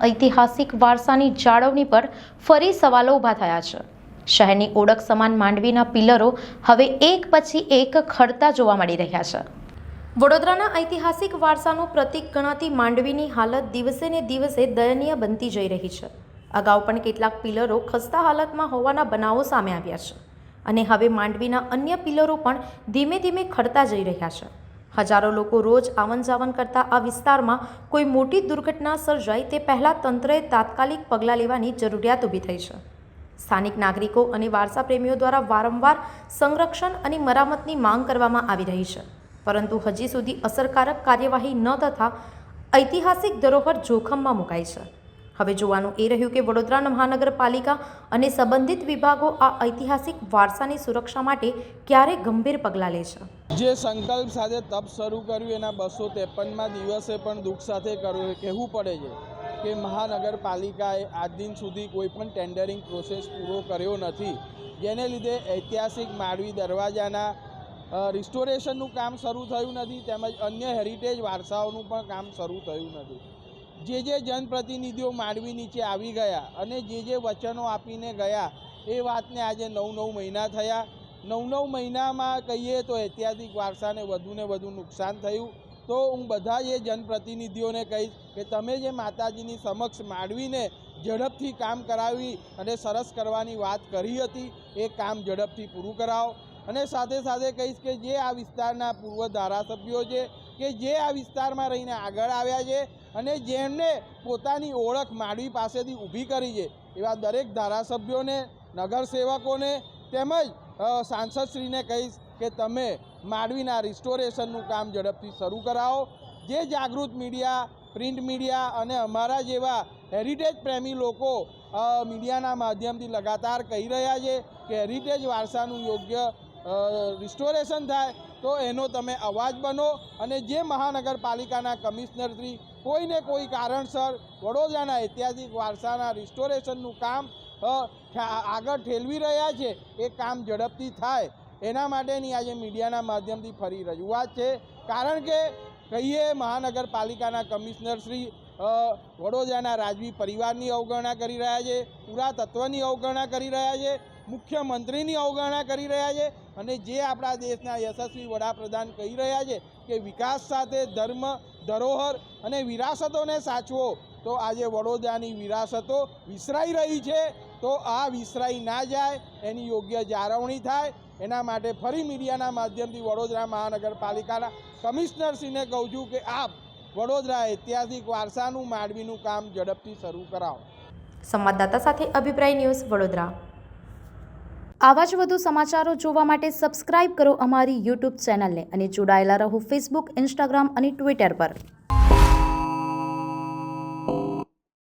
ઐતિહાસિક વારસાની જાળવણી પર ફરી સવાલો ઊભા થયા છે। શહેરની ઓળખ સમાન માંડવીના પિલરો હવે એક પછી એક ખરતા જોવા મળી રહ્યા છે। વડોદરાના ઐતિહાસિક વારસાનું પ્રતીક ગણાતી માંડવીની હાલત દિવસે ને દિવસે દયનીય બનતી જઈ રહી છે। અગાઉ પણ કેટલાક પિલરો ખસ્તા હાલતમાં હોવાના બનાવો સામે આવ્યા છે અને હવે માંડવીના અન્ય પિલરો પણ ધીમે ધીમે ખરતા જઈ રહ્યા છે। હજારો લોકો રોજ આવન જાવન કરતા આ વિસ્તારમાં કોઈ મોટી દુર્ઘટના સર્જાય તે પહેલાં તંત્રએ તાત્કાલિક પગલાં લેવાની જરૂરિયાત ઊભી થઈ છે। સ્થાનિક નાગરિકો અને વારસા પ્રેમીઓ દ્વારા વારંવાર સંરક્ષણ અને મરામતની માંગ કરવામાં આવી રહી છે, પરંતુ હજી સુધી અસરકારક કાર્યવાહી ન થતાં ઐતિહાસિક ધરોહર જોખમમાં મુકાઈ છે। હવે જોવાનું એ રહ્યું કે વડોદરા મહાનગરપાલિકા અને સંબંધિત વિભાગો આ ઐતિહાસિક વારસાની સુરક્ષા માટે ક્યારે ગંભીર પગલાં લે છે। જે સંકલ્પ સાથે તપ શરૂ કર્યું એના 253મા દિવસે પણ દુઃખ સાથે કહેવું પડે છે કે મહાનગરપાલિકાએ આજ દિન સુધી કોઈ પણ ટેન્ડરિંગ પ્રોસેસ પૂરો કર્યો નથી, જેને લીધે ઐતિહાસિક માંડવી દરવાજાના રિસ્ટોરેશનનું કામ શરૂ થયું નથી, તેમજ અન્ય હેરિટેજ વારસાઓનું પણ કામ શરૂ થયું નથી। જે જનપ્રતિનિધિઓ માંડવી નીચે આવી ગયા અને જે વચનો આપીને ગયા એ વાતને આજે 9 મહિના થયા। 9 મહિનામાં કહીએ તો ઐતિહાસિક વારસાને વધુને વધુ નુકસાન થયું। તો હું બધા એ જનપ્રતિનિધિઓને કહીશ કે તમે જે માતાજીની સમક્ષ માંડવીને ઝડપથી કામ કરાવી અને સરસ કરવાની વાત કરી હતી એ કામ ઝડપથી પૂરું કરાવો। અને સાથે સાથે કહીશ કે જે આ વિસ્તારના પૂર્વ ધારાસભ્યો છે કે જે આ વિસ્તારમાં રહીને આગળ આવ્યા છે અને જેમને પોતાની ઓળખ માંડવી પાસેથી ઊભી કરી છે એવા દરેક ધારાસભ્યોને, નગરસેવકોને તેમજ સાંસદશ્રીને કહીશ કે તમે માંડવીના રિસ્ટોરેશનનું કામ ઝડપથી શરૂ કરાવો। જે જાગૃત મીડિયા, પ્રિન્ટ મીડિયા અને અમારા જેવા હેરિટેજ પ્રેમી લોકો મીડિયાના માધ્યમથી લગાતાર કહી રહ્યા છે કે હેરિટેજ વારસાનું યોગ્ય રિસ્ટોરેશન થાય તો એનો તમે અવાજ બનો અને જે મહાનગરપાલિકાના કમિશનરશ્રી કોઈને કોઈ કારણસર વડોદરાના ઐતિહાસિક વારસાના રિસ્ટોરેશનનું કામ આગળ ઠેલવી રહ્યા છે એ કામ ઝડપથી થાય એના માટેની આજે મીડિયાના માધ્યમથી ફરી રજૂઆત છે। કારણ કે કહીએ મહાનગરપાલિકાના કમિશનરશ્રી વડોદરાના રાજવી પરિવારની અવગણના કરી રહ્યા છે, પુરાતત્વની અવગણના કરી રહ્યા છે, મુખ્યમંત્રીની અવગણના કરી રહ્યા છે અને જે આપણા દેશના યશસ્વી વડાપ્રધાન કહી રહ્યા છે કે વિકાસ સાથે ધર્મ, ધરોહર અને વિરાસતોને સાચવો, તો આજે વડોદરાની વિરાસતો વિસરાઈ રહી છે। તો આ વિસરાઈ ના જાય એની યોગ્ય જાળવણી થાય એના માટે ફરી મીડિયાના માધ્યમથી વડોદરા મહાનગરપાલિકાના કમિશનરશ્રીને કહું છું કે આપ વડોદરા ઐતિહાસિક વારસાનું માંડવીનું કામ ઝડપથી શરૂ કરાવો। સંવાદદાતા સાથે અભિપ્રાય ન્યૂઝ, વડોદરા। આવા જ વધુ સમાચારો જોવા માટે સબસ્ક્રાઇબ કરો અમારી યુટ્યુબ ચેનલને અને જોડાયેલા રહો ફેસબુક, ઇન્સ્ટાગ્રામ અને ટ્વિટર પર।